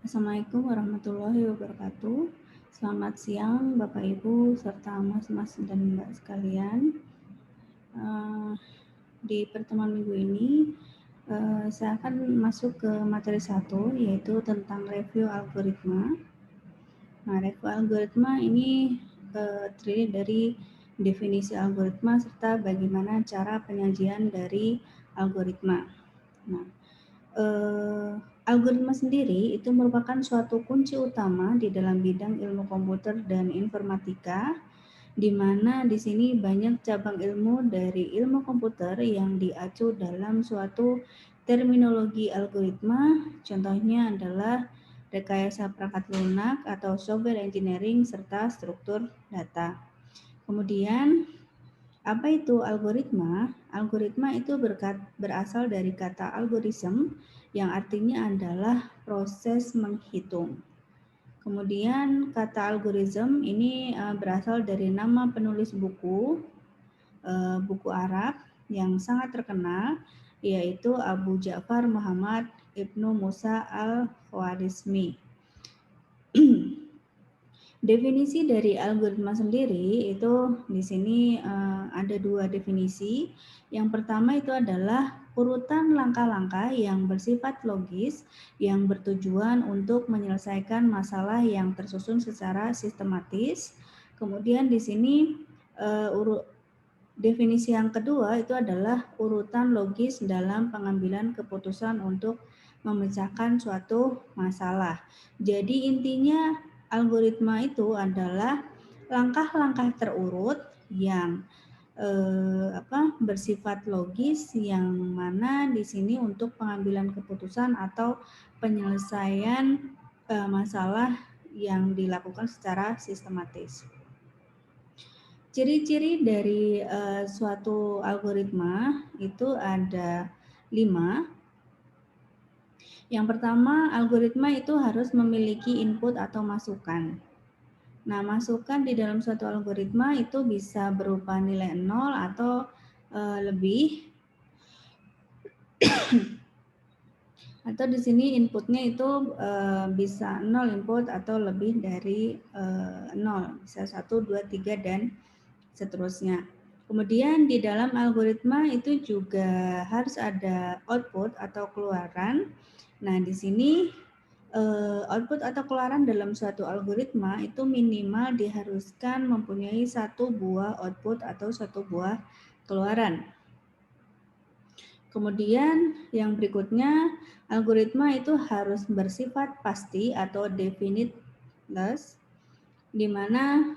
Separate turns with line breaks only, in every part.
Assalamualaikum warahmatullahi wabarakatuh. Selamat siang Bapak Ibu serta Mas-Mas dan Mbak sekalian. Di pertemuan minggu ini saya akan masuk ke materi 1 yaitu tentang review algoritma. Nah, review algoritma ini terdiri dari definisi algoritma serta bagaimana cara penyajian dari algoritma. Nah, algoritma sendiri itu merupakan suatu kunci utama di dalam bidang ilmu komputer dan informatika, di mana di sini banyak cabang ilmu dari ilmu komputer yang diacu dalam suatu terminologi algoritma. Contohnya adalah rekayasa perangkat lunak atau software engineering serta struktur data. Kemudian apa itu algoritma? Algoritma itu berasal dari kata algorithm yang artinya adalah proses menghitung. Kemudian kata algorithm ini berasal dari nama penulis buku Arab yang sangat terkenal, yaitu Abu Ja'far Muhammad Ibnu Musa al-Khwarizmi. Definisi dari algoritma sendiri itu di sini ada 2 definisi. Yang pertama itu adalah urutan langkah-langkah yang bersifat logis yang bertujuan untuk menyelesaikan masalah yang tersusun secara sistematis. Kemudian di sini definisi yang kedua itu adalah urutan logis dalam pengambilan keputusan untuk memecahkan suatu masalah. Jadi intinya algoritma itu adalah langkah-langkah terurut yang bersifat logis yang mana di sini untuk pengambilan keputusan atau penyelesaian masalah yang dilakukan secara sistematis. Ciri-ciri dari suatu algoritma itu ada 5. Yang pertama, algoritma itu harus memiliki input atau masukan. Nah, masukan di dalam suatu algoritma itu bisa berupa nilai 0 atau lebih. Atau di sini inputnya itu bisa 0 input atau lebih dari 0, bisa 1, 2, 3, dan seterusnya. Kemudian di dalam algoritma itu juga harus ada output atau keluaran. Nah, di sini output atau keluaran dalam suatu algoritma itu minimal diharuskan mempunyai 1 buah output atau 1 buah keluaran. Kemudian yang berikutnya, algoritma itu harus bersifat pasti atau definiteless, di mana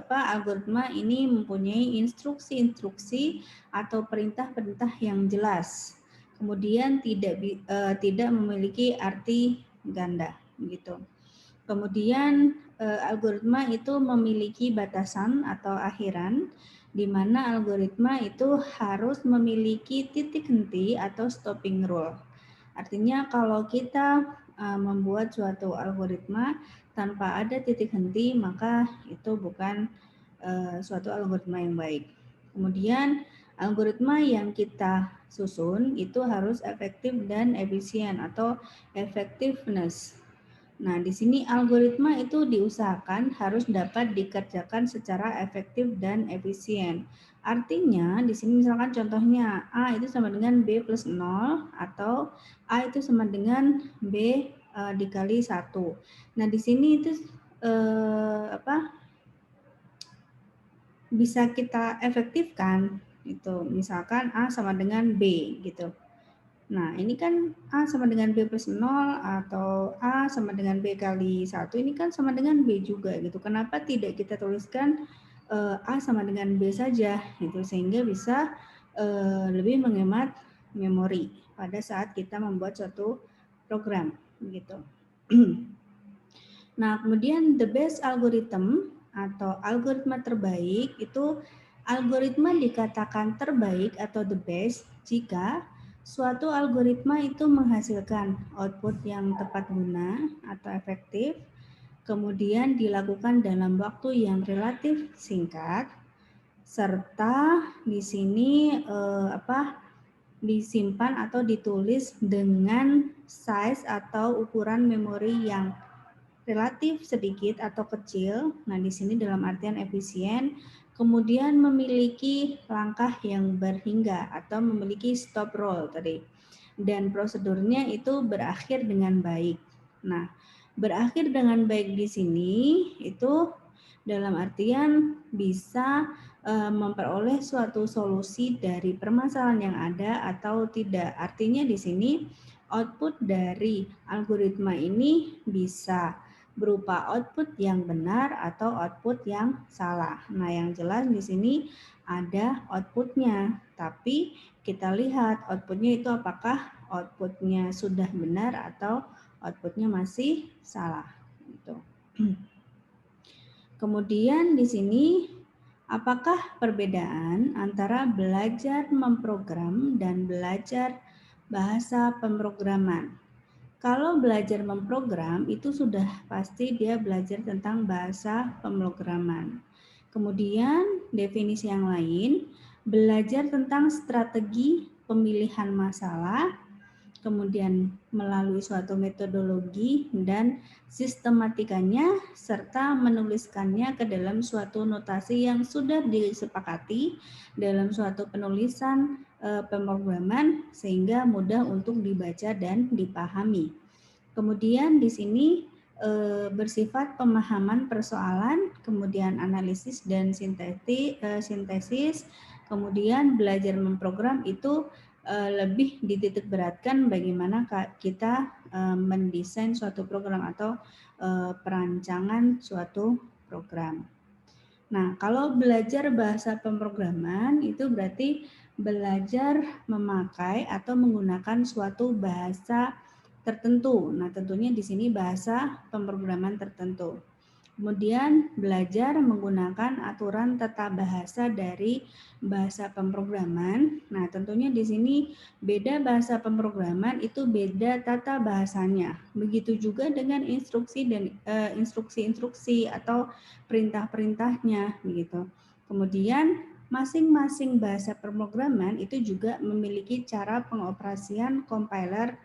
algoritma ini mempunyai instruksi-instruksi atau perintah-perintah yang jelas. Kemudian tidak memiliki arti ganda, gitu. Kemudian algoritma itu memiliki batasan atau akhiran, di mana algoritma itu harus memiliki titik henti atau stopping rule. Artinya kalau kita membuat suatu algoritma tanpa ada titik henti, maka itu bukan suatu algoritma yang baik. Kemudian algoritma yang kita susun itu harus efektif dan efisien atau effectiveness. Nah, di sini algoritma itu diusahakan harus dapat dikerjakan secara efektif dan efisien. Artinya, di sini misalkan contohnya A itu sama dengan B plus 0 atau A itu sama dengan B dikali 1. Nah, di sini itu bisa kita efektifkan itu. Misalkan A sama dengan B gitu. Nah, ini kan A sama dengan B plus 0 atau A sama dengan B kali 1, ini kan sama dengan B juga gitu. Kenapa tidak kita tuliskan A sama dengan B saja gitu, sehingga bisa lebih menghemat memori pada saat kita membuat suatu program gitu. Nah, kemudian the best algorithm atau algoritma terbaik itu algoritma dikatakan terbaik atau the best jika suatu algoritma itu menghasilkan output yang tepat guna atau efektif, kemudian dilakukan dalam waktu yang relatif singkat, serta di sini disimpan atau ditulis dengan size atau ukuran memori yang relatif sedikit atau kecil. Nah, di sini dalam artian efisien, kemudian memiliki langkah yang berhingga atau memiliki stop roll tadi. Dan prosedurnya itu berakhir dengan baik. Nah, berakhir dengan baik di sini itu dalam artian bisa memperoleh suatu solusi dari permasalahan yang ada atau tidak. Artinya di sini output dari algoritma ini bisa berupa output yang benar atau output yang salah. Nah, yang jelas di sini ada outputnya, tapi kita lihat outputnya itu apakah outputnya sudah benar atau outputnya masih salah. Gitu. Kemudian di sini apakah perbedaan antara belajar memprogram dan belajar bahasa pemrograman? Kalau belajar memprogram itu sudah pasti dia belajar tentang bahasa pemrograman. Kemudian definisi yang lain, belajar tentang strategi pemilihan masalah, kemudian melalui suatu metodologi dan sistematikanya serta menuliskannya ke dalam suatu notasi yang sudah disepakati dalam suatu penulisan pemrograman sehingga mudah untuk dibaca dan dipahami. Kemudian di sini bersifat pemahaman persoalan, kemudian analisis dan sintesis, kemudian belajar memprogram itu lebih dititik beratkan bagaimana kita mendesain suatu program atau perancangan suatu program. Nah, kalau belajar bahasa pemrograman itu berarti belajar memakai atau menggunakan suatu bahasa tertentu. Nah, tentunya di sini bahasa pemrograman tertentu. Kemudian belajar menggunakan aturan tata bahasa dari bahasa pemrograman. Nah, tentunya di sini beda bahasa pemrograman itu beda tata bahasanya. Begitu juga dengan instruksi dan instruksi-instruksi atau perintah-perintahnya begitu. Kemudian masing-masing bahasa pemrograman itu juga memiliki cara pengoperasian compiler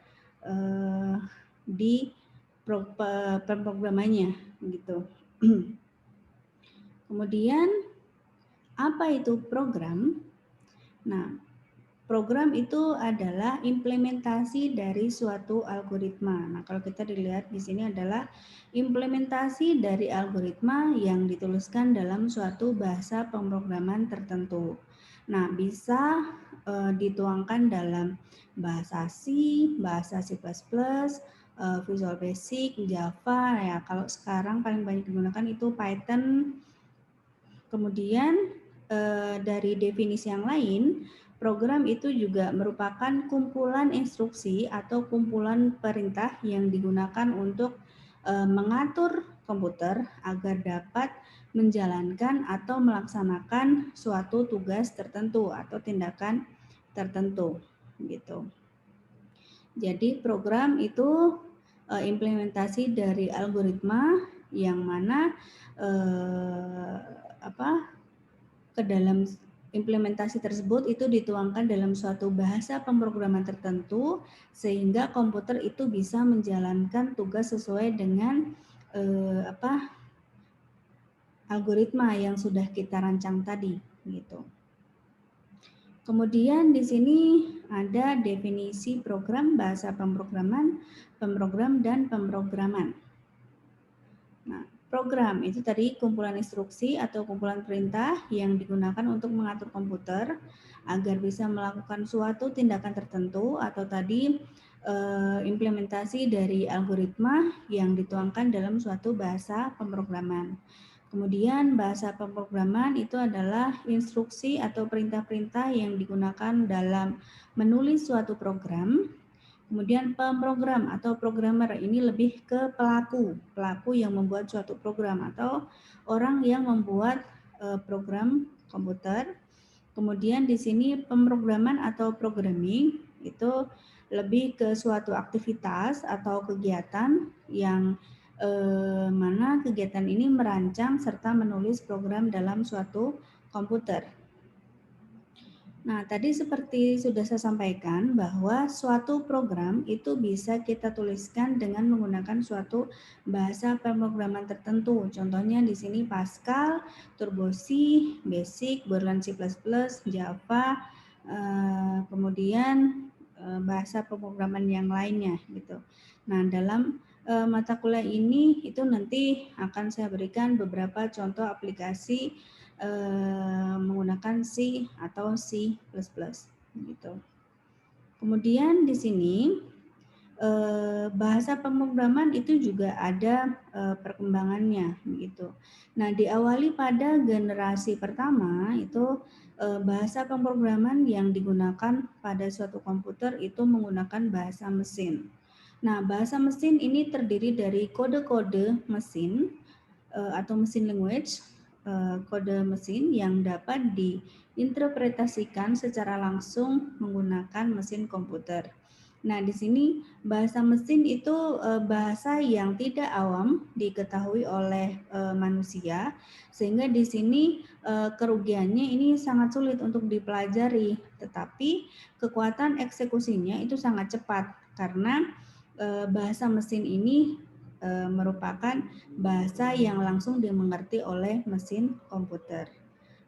di pemrogramannya gitu. Kemudian apa itu program? Nah, program itu adalah implementasi dari suatu algoritma. Nah, kalau kita dilihat di sini adalah implementasi dari algoritma yang dituliskan dalam suatu bahasa pemrograman tertentu. Nah, bisa dituangkan dalam bahasa C, bahasa C++, Visual Basic, Java. Ya, kalau sekarang paling banyak digunakan itu Python. Kemudian dari definisi yang lain, program itu juga merupakan kumpulan instruksi atau kumpulan perintah yang digunakan untuk mengatur komputer agar dapat menjalankan atau melaksanakan suatu tugas tertentu atau tindakan tertentu gitu. Jadi program itu implementasi dari algoritma yang mana ke dalam implementasi tersebut itu dituangkan dalam suatu bahasa pemrograman tertentu sehingga komputer itu bisa menjalankan tugas sesuai dengan algoritma yang sudah kita rancang tadi gitu. Kemudian di sini ada definisi program, bahasa pemrograman, pemrogram dan pemrograman. Nah, program itu tadi kumpulan instruksi atau kumpulan perintah yang digunakan untuk mengatur komputer agar bisa melakukan suatu tindakan tertentu atau tadi implementasi dari algoritma yang dituangkan dalam suatu bahasa pemrograman. Kemudian bahasa pemrograman itu adalah instruksi atau perintah-perintah yang digunakan dalam menulis suatu program. Kemudian pemrogram atau programmer ini lebih ke pelaku yang membuat suatu program atau orang yang membuat program komputer. Kemudian di sini pemrograman atau programming itu lebih ke suatu aktivitas atau kegiatan yang mana kegiatan ini merancang serta menulis program dalam suatu komputer. Nah, tadi seperti sudah saya sampaikan bahwa suatu program itu bisa kita tuliskan dengan menggunakan suatu bahasa pemrograman tertentu. Contohnya di sini Pascal, Turbo C, Basic, Borland C++, Java, kemudian bahasa pemrograman yang lainnya gitu. Nah, dalam mata kuliah ini itu nanti akan saya berikan beberapa contoh aplikasi menggunakan C atau C++ gitu. Kemudian di sini bahasa pemrograman itu juga ada perkembangannya begitu. Nah, diawali pada generasi pertama itu bahasa pemrograman yang digunakan pada suatu komputer itu menggunakan bahasa mesin. Nah, bahasa mesin ini terdiri dari kode-kode mesin atau mesin language, kode mesin yang dapat diinterpretasikan secara langsung menggunakan mesin komputer. Nah, di sini bahasa mesin itu bahasa yang tidak awam diketahui oleh manusia, sehingga di sini kerugiannya ini sangat sulit untuk dipelajari, tetapi kekuatan eksekusinya itu sangat cepat karena bahasa mesin ini merupakan bahasa yang langsung dimengerti oleh mesin komputer.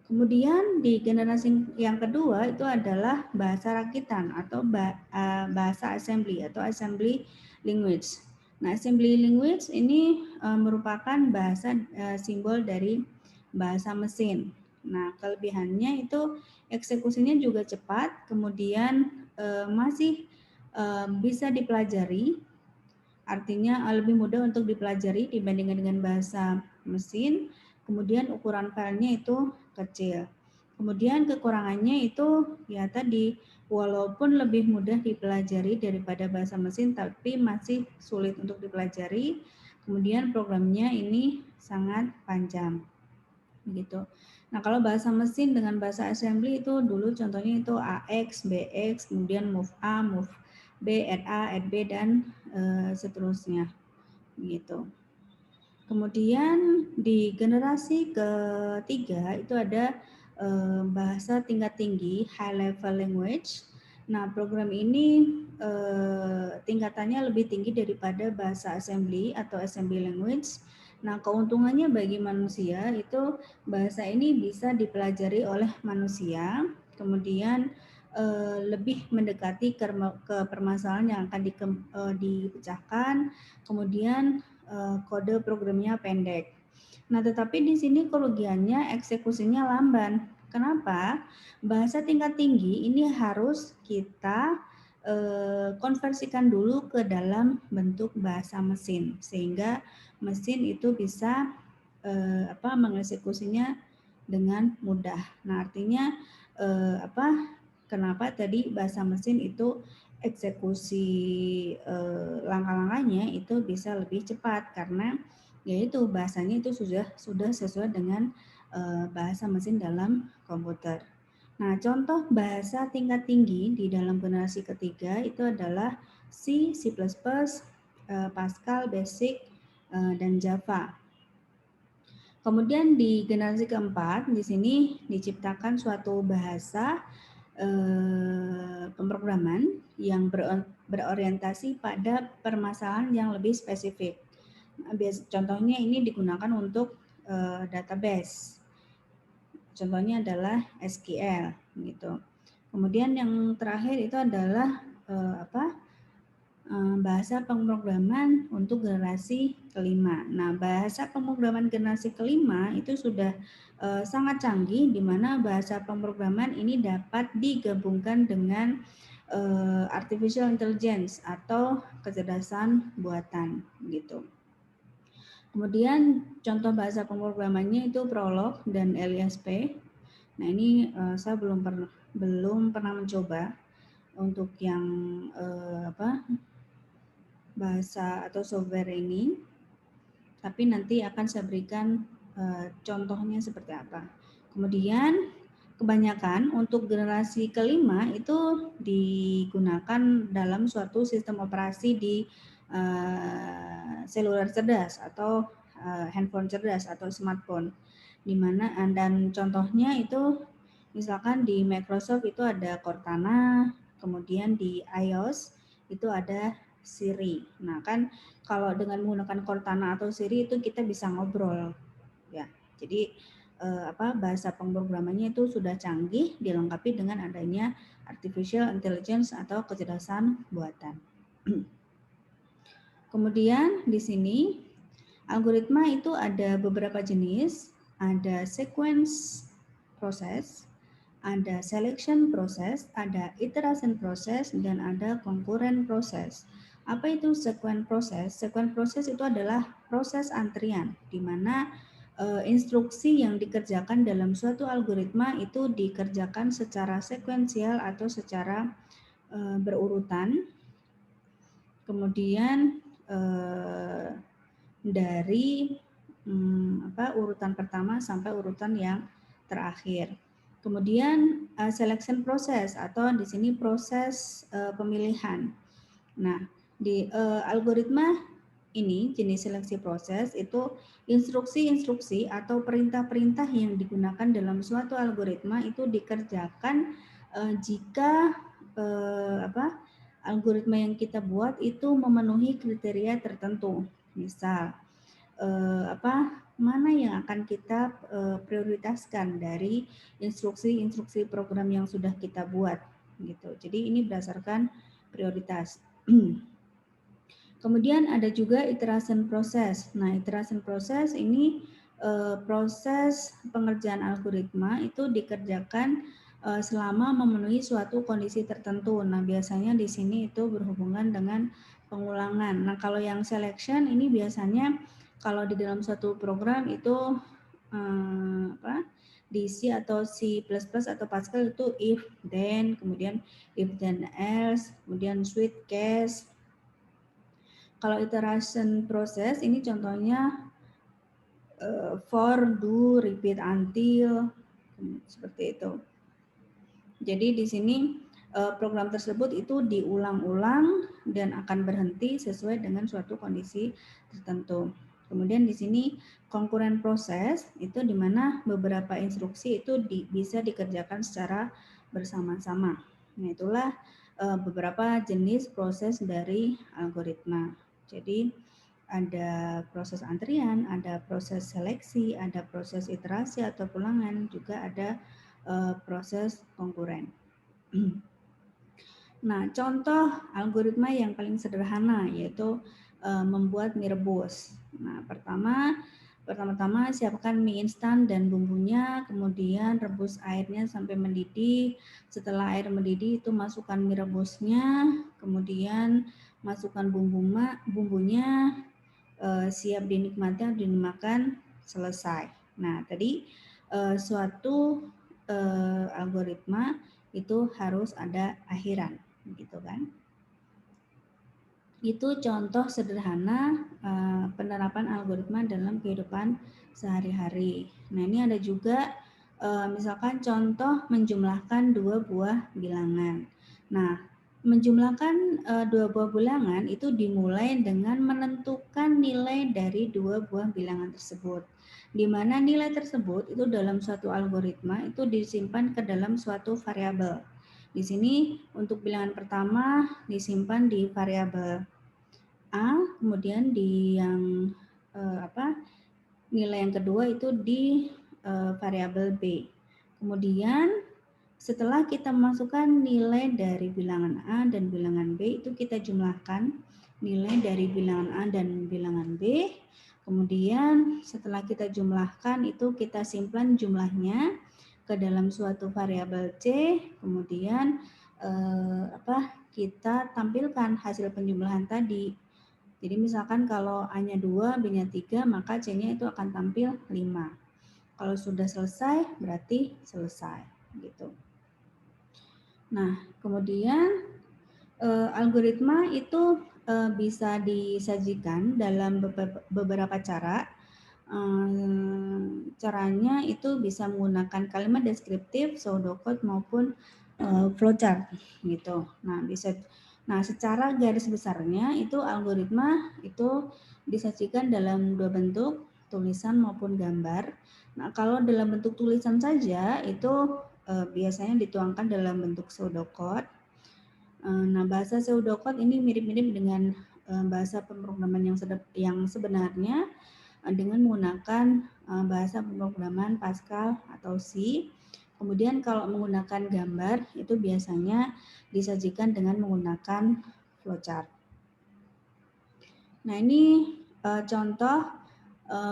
Kemudian di generasi yang kedua itu adalah bahasa rakitan atau bahasa assembly atau assembly language. Nah, assembly language ini merupakan bahasa simbol dari bahasa mesin. Nah, kelebihannya itu eksekusinya juga cepat, kemudian masih bisa dipelajari. Artinya lebih mudah untuk dipelajari dibandingkan dengan bahasa mesin. Kemudian ukuran filenya itu kecil. Kemudian kekurangannya itu ya tadi, walaupun lebih mudah dipelajari daripada bahasa mesin tapi masih sulit untuk dipelajari. Kemudian programnya ini sangat panjang. Begitu. Nah, kalau bahasa mesin dengan bahasa assembly itu dulu contohnya itu AX, BX, kemudian move A, move B, add A, add B, dan seterusnya. Gitu. Kemudian di generasi ketiga itu ada bahasa tingkat tinggi, high level language. Nah, program ini tingkatannya lebih tinggi daripada bahasa assembly atau assembly language. Nah, keuntungannya bagi manusia itu bahasa ini bisa dipelajari oleh manusia, kemudian lebih mendekati ke permasalahan yang akan dipecahkan, kemudian kode programnya pendek. Nah, tetapi di sini kerugiannya eksekusinya lamban. Kenapa? Bahasa tingkat tinggi ini harus kita konversikan dulu ke dalam bentuk bahasa mesin sehingga mesin itu bisa mengeksekusinya dengan mudah. Nah, artinya kenapa tadi bahasa mesin itu eksekusi langkah-langkahnya itu bisa lebih cepat karena yaitu bahasanya itu sudah sesuai dengan bahasa mesin dalam komputer. Nah, contoh bahasa tingkat tinggi di dalam generasi ketiga itu adalah C, C++, Pascal, Basic, dan Java. Kemudian di generasi keempat di sini diciptakan suatu bahasa pemrograman yang berorientasi pada permasalahan yang lebih spesifik. Contohnya ini digunakan untuk database. Contohnya adalah SQL gitu. Kemudian yang terakhir itu adalah bahasa pemrograman untuk generasi kelima. Nah, bahasa pemrograman generasi kelima itu sudah sangat canggih di mana bahasa pemrograman ini dapat digabungkan dengan artificial intelligence atau kecerdasan buatan gitu. Kemudian contoh bahasa pemrogramannya itu Prolog dan LISP. Nah, ini saya belum pernah mencoba untuk yang bahasa atau software ini, tapi nanti akan saya berikan contohnya seperti apa. Kemudian kebanyakan untuk generasi kelima itu digunakan dalam suatu sistem operasi di seluler cerdas atau handphone cerdas atau smartphone, di mana dan contohnya itu Misalkan di Microsoft itu ada Cortana, kemudian di iOS itu ada Siri. Nah, kan kalau dengan menggunakan Cortana atau Siri itu kita bisa ngobrol ya. Jadi bahasa pemrogramannya itu sudah canggih dilengkapi dengan adanya artificial intelligence atau kecerdasan buatan. Kemudian di sini algoritma itu ada beberapa jenis, ada sequence proses, ada selection proses, ada iteration proses, dan ada concurrent proses. Apa itu sequence proses? Sequence proses itu adalah proses antrian, di mana instruksi yang dikerjakan dalam suatu algoritma itu dikerjakan secara sekuensial atau secara berurutan. Kemudian dari urutan pertama sampai urutan yang terakhir. Kemudian selection proses atau di sini proses pemilihan. Nah, di algoritma ini jenis seleksi proses itu instruksi-instruksi atau perintah-perintah yang digunakan dalam suatu algoritma itu dikerjakan jika algoritma yang kita buat itu memenuhi kriteria tertentu. Misal mana yang akan kita prioritaskan dari instruksi-instruksi program yang sudah kita buat gitu. Jadi ini berdasarkan prioritas. Kemudian ada juga iteration proses. Nah, iteration proses ini proses pengerjaan algoritma itu dikerjakan selama memenuhi suatu kondisi tertentu. Nah, biasanya di sini itu berhubungan dengan pengulangan. Nah, kalau yang selection ini biasanya kalau di dalam suatu program itu di C atau C++ atau Pascal itu if then, kemudian if then else, kemudian switch case. Kalau iteration proses ini contohnya for, do, repeat until, seperti itu. Jadi di sini program tersebut itu diulang-ulang dan akan berhenti sesuai dengan suatu kondisi tertentu. Kemudian di sini concurrent proses itu di mana beberapa instruksi itu bisa dikerjakan secara bersama-sama. Nah, itulah beberapa jenis proses dari algoritma. Jadi ada proses antrian, ada proses seleksi, ada proses iterasi atau ulangan, juga ada proses konkuren. Nah, contoh algoritma yang paling sederhana yaitu membuat mie rebus. Nah, pertama-tama siapkan mie instan dan bumbunya, kemudian rebus airnya sampai mendidih. Setelah air mendidih itu masukkan mie rebusnya, kemudian masukkan bumbunya, siap dinikmati atau dimakan, selesai. Nah, tadi suatu algoritma itu harus ada akhiran, gitu kan? Itu contoh sederhana penerapan algoritma dalam kehidupan sehari-hari. Nah, ini ada juga misalkan contoh menjumlahkan dua buah bilangan. Nah, menjumlahkan dua buah bilangan itu dimulai dengan menentukan nilai dari dua buah bilangan tersebut, di mana nilai tersebut itu dalam suatu algoritma itu disimpan ke dalam suatu variabel. Di sini untuk bilangan pertama disimpan di variabel A, kemudian di yang nilai yang kedua itu di variabel B. Kemudian setelah kita masukkan nilai dari bilangan A dan bilangan B itu kita jumlahkan nilai dari bilangan A dan bilangan B. Kemudian setelah kita jumlahkan itu kita simpan jumlahnya ke dalam suatu variabel C. Kemudian kita tampilkan hasil penjumlahan tadi. Jadi misalkan kalau A-nya 2, B-nya 3, maka C-nya itu akan tampil 5. Kalau sudah selesai berarti selesai gitu. Nah, kemudian algoritma itu bisa disajikan dalam beberapa cara. Caranya itu bisa menggunakan kalimat deskriptif, pseudocode maupun flowchart gitu. Nah, secara garis besarnya itu algoritma itu disajikan dalam dua bentuk, tulisan maupun gambar. Nah, kalau dalam bentuk tulisan saja itu biasanya dituangkan dalam bentuk pseudocode. Nah, bahasa pseudocode ini mirip-mirip dengan bahasa pemrograman yang sebenarnya dengan menggunakan bahasa pemrograman Pascal atau C. Kemudian kalau menggunakan gambar itu biasanya disajikan dengan menggunakan flowchart. Nah, ini contoh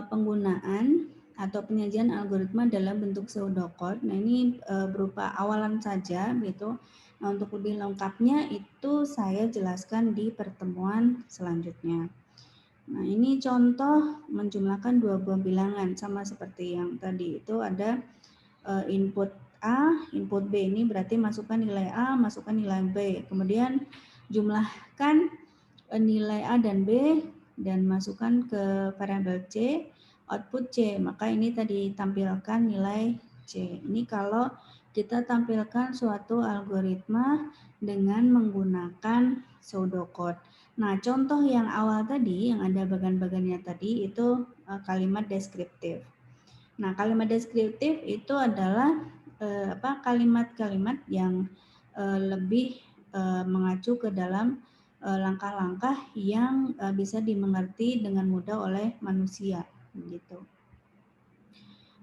penggunaan atau penyajian algoritma dalam bentuk pseudocode. Nah, ini berupa awalan saja gitu. Nah, untuk lebih lengkapnya itu saya jelaskan di pertemuan selanjutnya. Nah, ini contoh menjumlahkan dua buah bilangan sama seperti yang tadi itu ada input A, input B. Ini berarti masukkan nilai A, masukkan nilai B. Kemudian jumlahkan nilai A dan B dan masukkan ke variabel C, output C. Maka ini tadi tampilkan nilai C. Ini kalau kita tampilkan suatu algoritma dengan menggunakan pseudocode. Nah, contoh yang awal tadi, yang ada bagan-bagannya tadi, itu kalimat deskriptif. Nah, kalimat deskriptif itu adalah kalimat-kalimat yang lebih mengacu ke dalam langkah-langkah yang bisa dimengerti dengan mudah oleh manusia, gitu.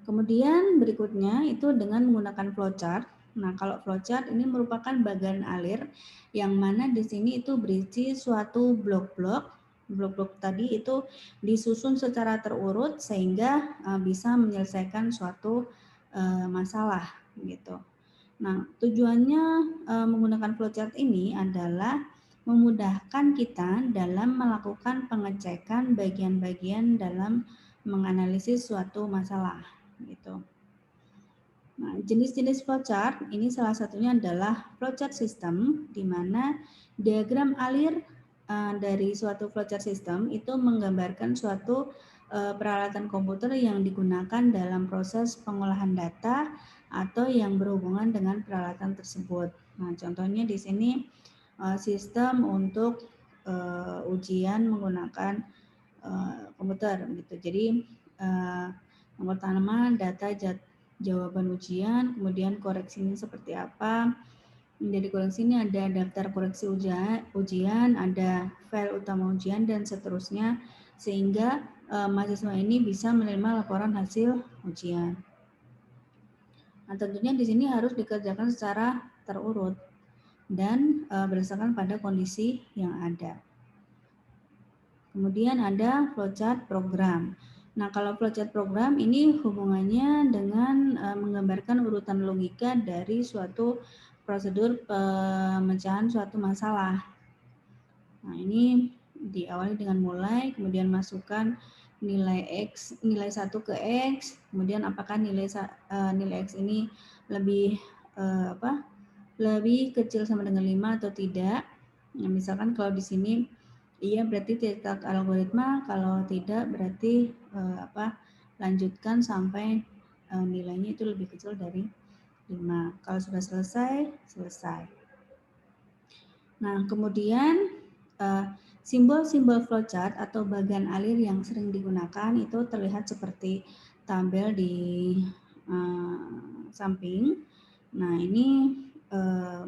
Kemudian berikutnya itu dengan menggunakan flowchart. Nah, kalau flowchart ini merupakan bagan alir yang mana di sini itu berisi suatu blok-blok. Blok-blok tadi itu disusun secara terurut sehingga bisa menyelesaikan suatu masalah gitu. Nah, tujuannya menggunakan flowchart ini adalah memudahkan kita dalam melakukan pengecekan bagian-bagian dalam menganalisis suatu masalah gitu. Nah, jenis-jenis flowchart ini salah satunya adalah flowchart system, di mana diagram alir dari suatu flowchart system itu menggambarkan suatu peralatan komputer yang digunakan dalam proses pengolahan data atau yang berhubungan dengan peralatan tersebut. Nah, contohnya di sini sistem untuk ujian menggunakan komputer gitu. Jadi yang pertama data jawaban ujian, kemudian koreksinya seperti apa. Dari koreksi ini ada daftar koreksi ujian, ada file utama ujian dan seterusnya, sehingga mahasiswa ini bisa menerima laporan hasil ujian. Nah, tentunya di sini harus dikerjakan secara terurut dan berdasarkan pada kondisi yang ada. Kemudian ada flowchart program. Nah, kalau flowchart program ini hubungannya dengan menggambarkan urutan logika dari suatu prosedur pemecahan suatu masalah. Nah, ini diawali dengan mulai, kemudian masukkan nilai X, nilai 1 ke X, kemudian apakah nilai X ini lebih lebih kecil sama dengan 5 atau tidak. Nah, misalkan kalau di sini iya berarti cetak algoritma, kalau tidak berarti lanjutkan sampai nilainya itu lebih kecil dari 5. Kalau sudah selesai, selesai. Nah, kemudian simbol-simbol flowchart atau bagan alir yang sering digunakan itu terlihat seperti tabel di samping. Nah, ini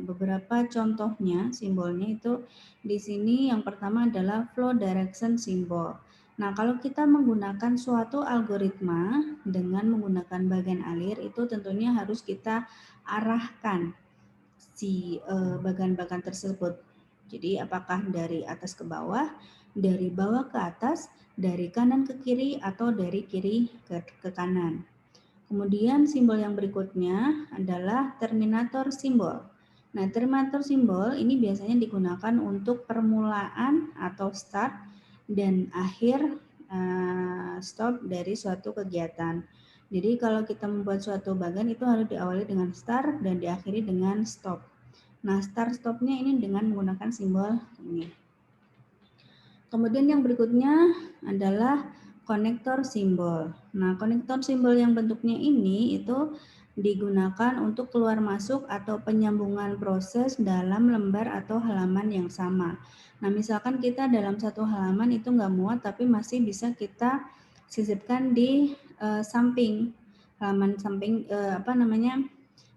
beberapa contohnya simbolnya itu di sini yang pertama adalah flow direction symbol. Nah, kalau kita menggunakan suatu algoritma dengan menggunakan bagan alir itu tentunya harus kita arahkan si bagan-bagan tersebut. Jadi apakah dari atas ke bawah, dari bawah ke atas, dari kanan ke kiri atau dari kiri ke kanan. Kemudian simbol yang berikutnya adalah terminator simbol. Nah, terminator simbol ini biasanya digunakan untuk permulaan atau start dan akhir stop dari suatu kegiatan. Jadi kalau kita membuat suatu bagan itu harus diawali dengan start dan diakhiri dengan stop. Nah, start stopnya ini dengan menggunakan simbol ini. Kemudian yang berikutnya adalah konektor simbol. Nah, konektor simbol yang bentuknya ini itu digunakan untuk keluar masuk atau penyambungan proses dalam lembar atau halaman yang sama. Nah, misalkan kita dalam satu halaman itu nggak muat tapi masih bisa kita sisipkan di samping halaman samping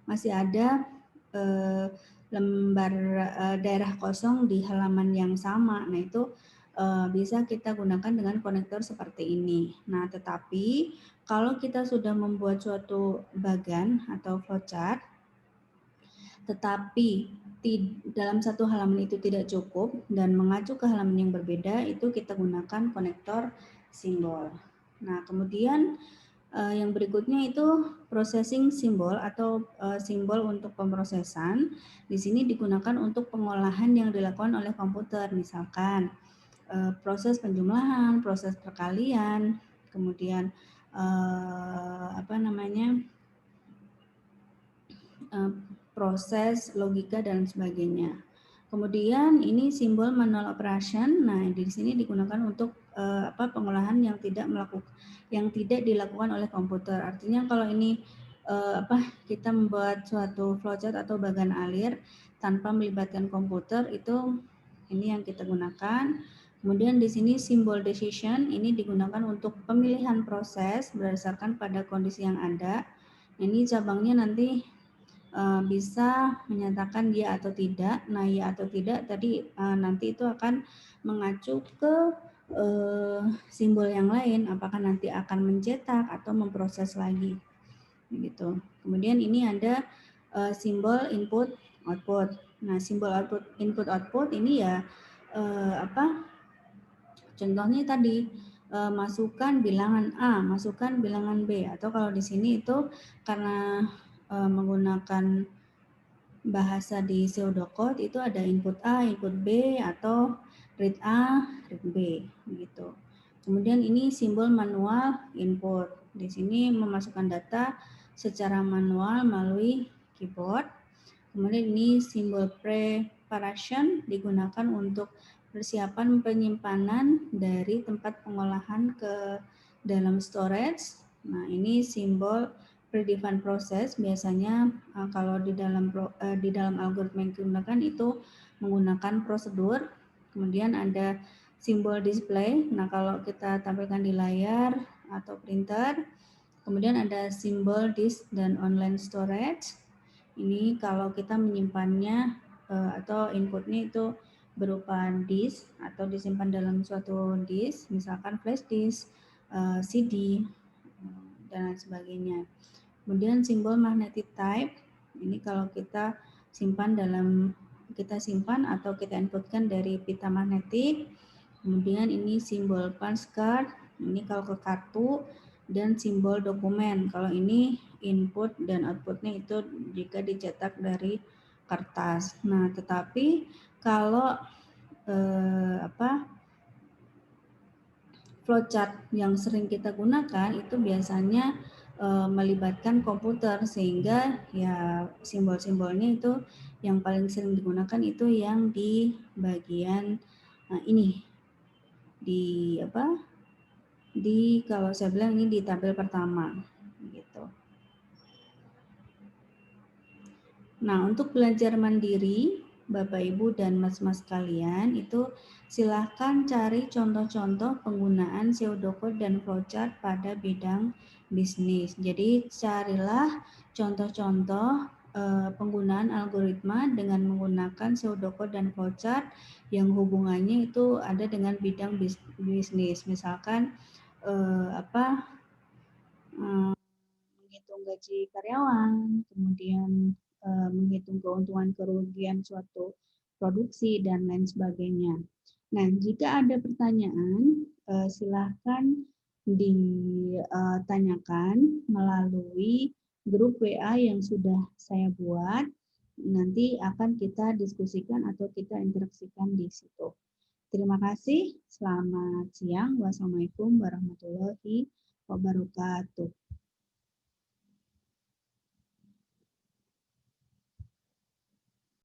masih ada lembar daerah kosong di halaman yang sama. Nah, itu bisa kita gunakan dengan konektor seperti ini. Nah, tetapi kalau kita sudah membuat suatu bagan atau flowchart, tetapi dalam satu halaman itu tidak cukup dan mengacu ke halaman yang berbeda, itu kita gunakan konektor simbol. Nah, kemudian yang berikutnya itu processing simbol atau simbol untuk pemrosesan. Di sini digunakan untuk pengolahan yang dilakukan oleh komputer, misalkan proses penjumlahan, proses perkalian, kemudian proses logika dan sebagainya. Kemudian ini simbol manual operation. Nah, di sini digunakan untuk pengolahan yang tidak dilakukan oleh komputer. Artinya kalau ini kita membuat suatu flowchart atau bagan alir tanpa melibatkan komputer, itu ini yang kita gunakan. Kemudian di sini simbol decision ini digunakan untuk pemilihan proses berdasarkan pada kondisi yang ada. Ini cabangnya nanti bisa menyatakan ya atau tidak. Nah, ya atau tidak tadi nanti itu akan mengacu ke simbol yang lain, apakah nanti akan mencetak atau memproses lagi gitu. Kemudian ini ada simbol input output. Nah, simbol input output ini ya contohnya tadi masukkan bilangan A, masukkan bilangan B, atau kalau di sini itu karena menggunakan bahasa di pseudocode itu ada input A, input B, atau read A, read B, gitu. Kemudian ini simbol manual input. Di sini memasukkan data secara manual melalui keyboard. Kemudian ini simbol preparation digunakan untuk persiapan penyimpanan dari tempat pengolahan ke dalam storage. Nah, ini simbol predefined process. Biasanya kalau di dalam algoritma yang digunakan itu menggunakan prosedur. Kemudian ada simbol display. Nah, kalau kita tampilkan di layar atau printer. Kemudian ada simbol disk dan online storage. Ini kalau kita menyimpannya atau inputnya itu berupa disk atau disimpan dalam suatu disk, misalkan flash disk, CD, dan lain sebagainya. Kemudian simbol magnetic type, ini kalau kita simpan atau kita inputkan dari pita magnetik. Kemudian ini simbol punch card, ini kalau ke kartu, dan simbol dokumen. Kalau ini input dan outputnya itu jika dicetak dari kertas. Nah, tetapi kalau flowchart yang sering kita gunakan itu biasanya melibatkan komputer, sehingga ya simbol-simbolnya itu yang paling sering digunakan itu yang di bagian ini kalau saya bilang ini di tabel pertama gitu. Nah, untuk belajar mandiri Bapak Ibu dan Mas-mas kalian itu silahkan cari contoh-contoh penggunaan pseudocode dan flowchart pada bidang bisnis. Jadi carilah contoh-contoh penggunaan algoritma dengan menggunakan pseudocode dan flowchart yang hubungannya itu ada dengan bidang bisnis. Misalkan menghitung gaji karyawan, kemudian menghitung keuntungan kerugian suatu produksi, dan lain sebagainya. Nah, jika ada pertanyaan, silahkan ditanyakan melalui grup WA yang sudah saya buat. Nanti akan kita diskusikan atau kita interaksikan di situ. Terima kasih. Selamat siang. Wassalamualaikum warahmatullahi wabarakatuh.